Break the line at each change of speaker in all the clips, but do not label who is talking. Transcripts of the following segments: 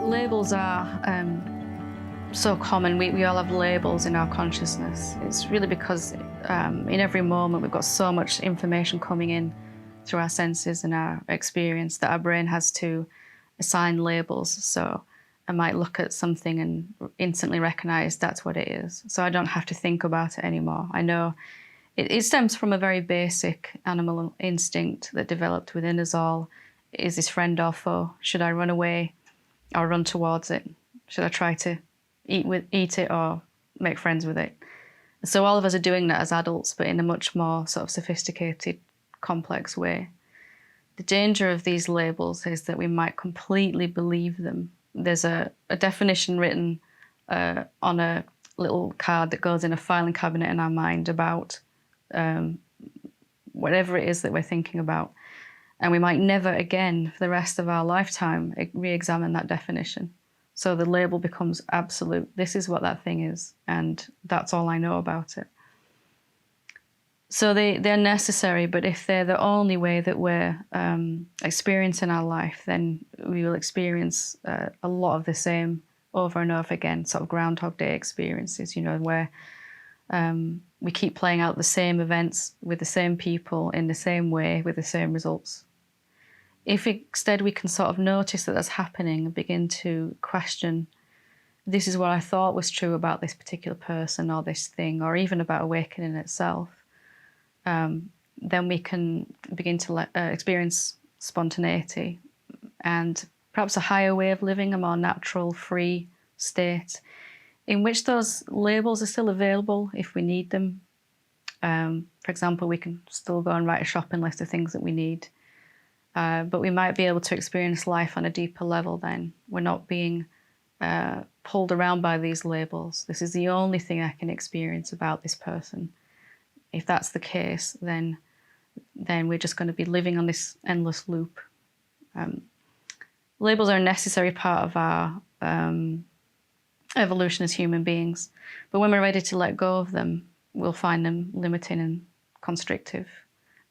Labels are so common. We all have labels in our consciousness. It's really because in every moment we've got so much information coming in through our senses and our experience that our brain has to assign labels. So I might look at something and instantly recognize that's what it is. So I don't have to think about it anymore. I know it stems from a very basic animal instinct that developed within us all. Is this friend or foe? Should I run away or run towards it? Should I try to eat it or make friends with it? So all of us are doing that as adults, but in a much more sort of sophisticated, complex way. The danger of these labels is that we might completely believe them. There's a definition written on a little card that goes in a filing cabinet in our mind about whatever it is that we're thinking about. And we might never again, for the rest of our lifetime, re-examine that definition. So the label becomes absolute. This is what that thing is, and that's all I know about it. So they're necessary, but if they're the only way that we're experiencing our life, then we will experience a lot of the same over and over again, sort of Groundhog Day experiences, you know, where we keep playing out the same events with the same people in the same way with the same results. If instead we can sort of notice that that's happening and begin to question, this is what I thought was true about this particular person or this thing, or even about awakening itself, then we can begin to experience spontaneity and perhaps a higher way of living, a more natural, free state, in which those labels are still available if we need them. For example, we can still go and write a shopping list of things that we need, but we might be able to experience life on a deeper level then. We're not being pulled around by these labels. This is the only thing I can experience about this person. If that's the case, then we're just going to be living on this endless loop. Labels are a necessary part of our evolution as human beings, but when we're ready to let go of them, we'll find them limiting and constrictive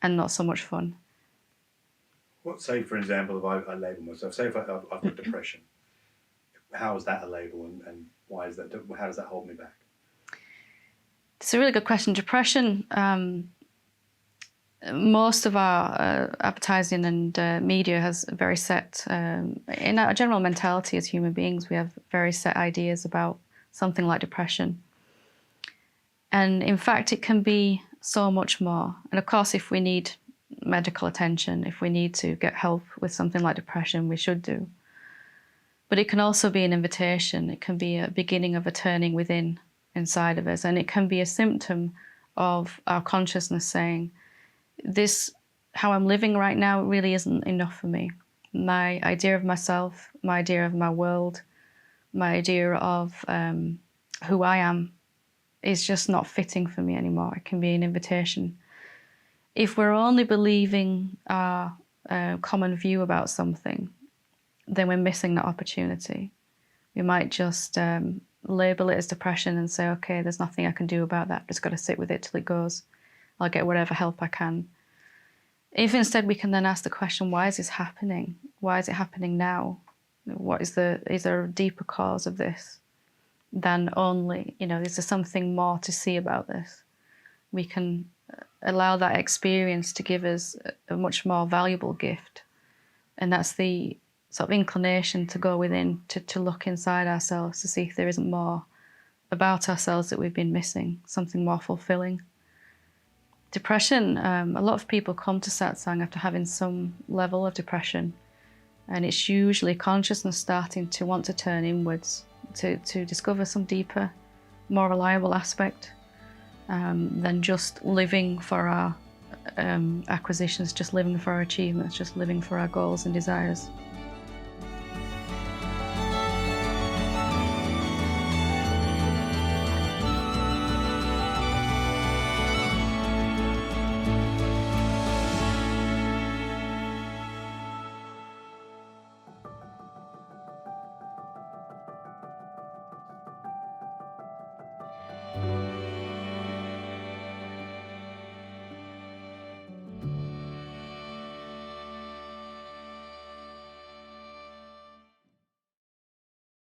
and not so much fun.
What, say for example, if I label myself, say if I've got depression, how is that a label, and why is that? How does that hold me back?
It's a really good question. Depression, most of our advertising and media has very set, in our general mentality as human beings, we have very set ideas about something like depression. And in fact, it can be so much more. And of course, if we need medical attention, if we need to get help with something like depression, we should do. But it can also be an invitation. It can be a beginning of a turning within, inside of us. And it can be a symptom of our consciousness saying, this, how I'm living right now, really isn't enough for me. My idea of myself, my idea of my world, my idea of who I am is just not fitting for me anymore. It can be an invitation. If we're only believing our common view about something, then we're missing that opportunity. We might just label it as depression and say, okay, there's nothing I can do about that. Just got to sit with it till it goes. I'll get whatever help I can. If instead we can then ask the question, why is this happening? Why is it happening now? Is there a deeper cause of this than only, is there something more to see about this? We can allow that experience to give us a much more valuable gift. And that's the sort of inclination to go within, to look inside ourselves, to see if there isn't more about ourselves that we've been missing, something more fulfilling. Depression, a lot of people come to Satsang after having some level of depression, and it's usually consciousness starting to want to turn inwards, to discover some deeper, more reliable aspect than just living for our acquisitions, just living for our achievements, just living for our goals and desires.